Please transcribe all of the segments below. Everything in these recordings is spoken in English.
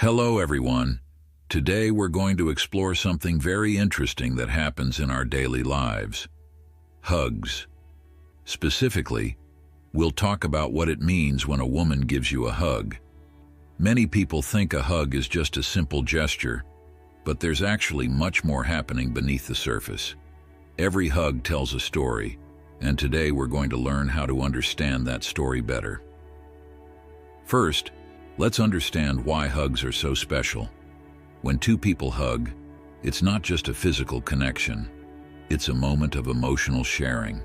Hello everyone. Today we're going to explore something very interesting that happens in our daily lives. Hugs. Specifically, we'll talk about what it means when a woman gives you a hug. Many people think a hug is just a simple gesture, but there's actually much more happening beneath the surface. Every hug tells a story, and today we're going to learn how to understand that story better. First, let's understand why hugs are so special. When two people hug, it's not just a physical connection. It's a moment of emotional sharing.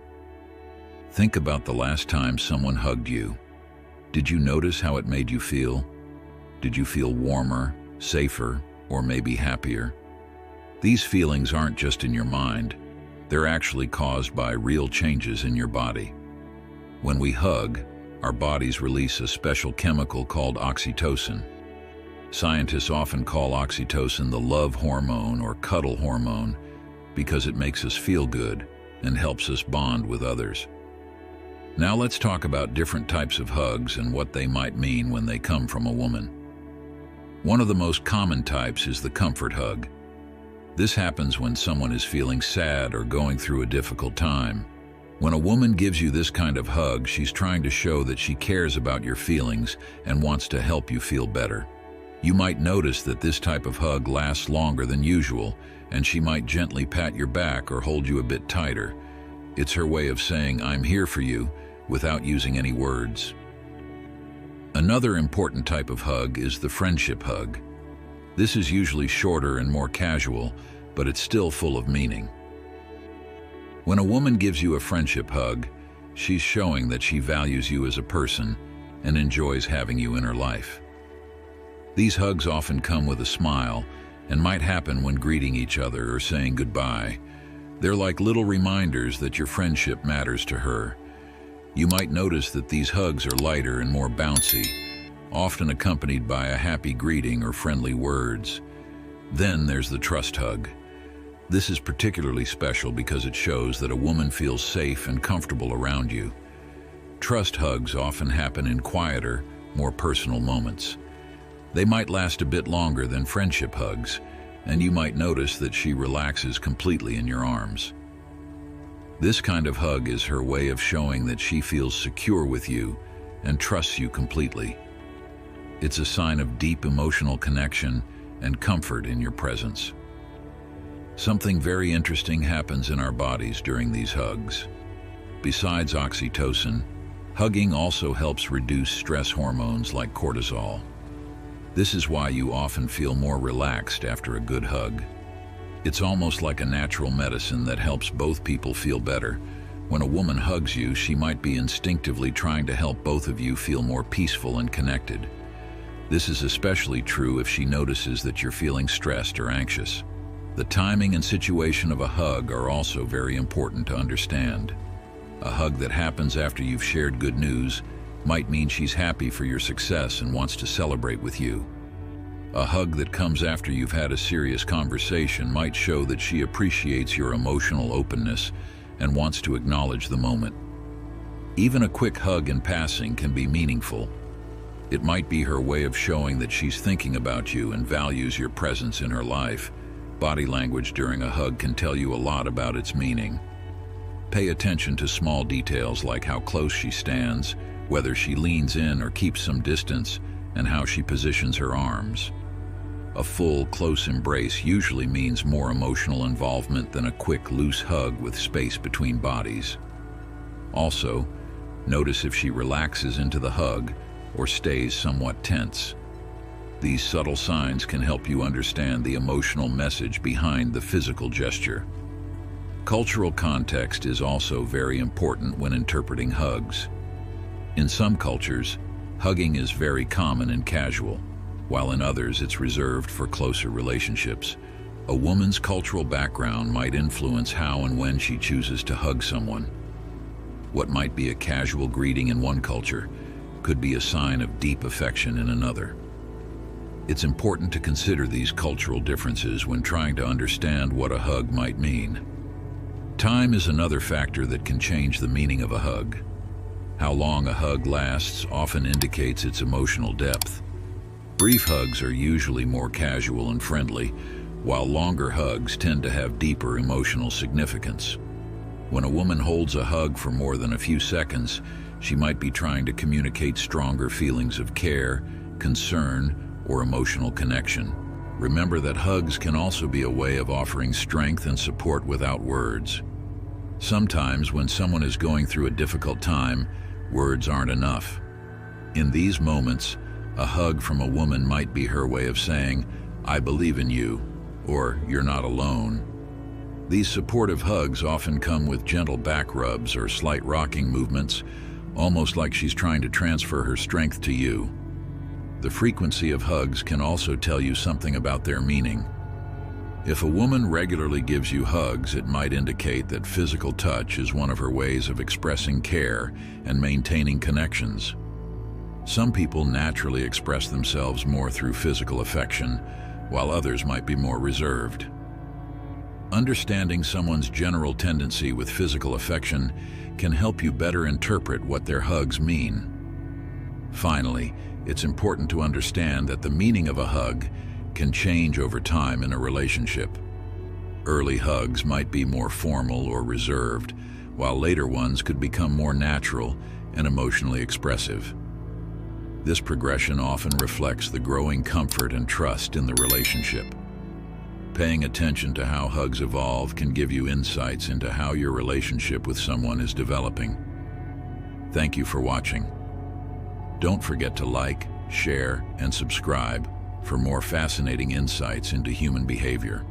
Think about the last time someone hugged you. Did you notice how it made you feel? Did you feel warmer, safer, or maybe happier? These feelings aren't just in your mind. They're actually caused by real changes in your body. When we hug, our bodies release a special chemical called oxytocin. Scientists often call oxytocin the love hormone or cuddle hormone because it makes us feel good and helps us bond with others. Now let's talk about different types of hugs and what they might mean when they come from a woman. One of the most common types is the comfort hug. This happens when someone is feeling sad or going through a difficult time. When a woman gives you this kind of hug, she's trying to show that she cares about your feelings and wants to help you feel better. You might notice that this type of hug lasts longer than usual, and she might gently pat your back or hold you a bit tighter. It's her way of saying, "I'm here for you," without using any words. Another important type of hug is the friendship hug. This is usually shorter and more casual, but it's still full of meaning. When a woman gives you a friendship hug, she's showing that she values you as a person and enjoys having you in her life. These hugs often come with a smile and might happen when greeting each other or saying goodbye. They're like little reminders that your friendship matters to her. You might notice that these hugs are lighter and more bouncy, often accompanied by a happy greeting or friendly words. Then there's the trust hug. This is particularly special because it shows that a woman feels safe and comfortable around you. Trust hugs often happen in quieter, more personal moments. They might last a bit longer than friendship hugs, and you might notice that she relaxes completely in your arms. This kind of hug is her way of showing that she feels secure with you and trusts you completely. It's a sign of deep emotional connection and comfort in your presence. Something very interesting happens in our bodies during these hugs. Besides oxytocin, hugging also helps reduce stress hormones like cortisol. This is why you often feel more relaxed after a good hug. It's almost like a natural medicine that helps both people feel better. When a woman hugs you, she might be instinctively trying to help both of you feel more peaceful and connected. This is especially true if she notices that you're feeling stressed or anxious. The timing and situation of a hug are also very important to understand. A hug that happens after you've shared good news might mean she's happy for your success and wants to celebrate with you. A hug that comes after you've had a serious conversation might show that she appreciates your emotional openness and wants to acknowledge the moment. Even a quick hug in passing can be meaningful. It might be her way of showing that she's thinking about you and values your presence in her life. Body language during a hug can tell you a lot about its meaning. Pay attention to small details like how close she stands, whether she leans in or keeps some distance, and how she positions her arms. A full, close embrace usually means more emotional involvement than a quick, loose hug with space between bodies. Also, notice if she relaxes into the hug or stays somewhat tense. These subtle signs can help you understand the emotional message behind the physical gesture. Cultural context is also very important when interpreting hugs. In some cultures, hugging is very common and casual, while in others it's reserved for closer relationships. A woman's cultural background might influence how and when she chooses to hug someone. What might be a casual greeting in one culture could be a sign of deep affection in another. It's important to consider these cultural differences when trying to understand what a hug might mean. Time is another factor that can change the meaning of a hug. How long a hug lasts often indicates its emotional depth. Brief hugs are usually more casual and friendly, while longer hugs tend to have deeper emotional significance. When a woman holds a hug for more than a few seconds, she might be trying to communicate stronger feelings of care, concern, or emotional connection. Remember that hugs can also be a way of offering strength and support without words. Sometimes, when someone is going through a difficult time, words aren't enough. In these moments, a hug from a woman might be her way of saying, "I believe in you," or "You're not alone." These supportive hugs often come with gentle back rubs or slight rocking movements, almost like she's trying to transfer her strength to you. The frequency of hugs can also tell you something about their meaning. If a woman regularly gives you hugs, it might indicate that physical touch is one of her ways of expressing care and maintaining connections. Some people naturally express themselves more through physical affection, while others might be more reserved. Understanding someone's general tendency with physical affection can help you better interpret what their hugs mean. Finally, it's important to understand that the meaning of a hug can change over time in a relationship. Early hugs might be more formal or reserved, while later ones could become more natural and emotionally expressive. This progression often reflects the growing comfort and trust in the relationship. Paying attention to how hugs evolve can give you insights into how your relationship with someone is developing. Thank you for watching. Don't forget to like, share, and subscribe for more fascinating insights into human behavior.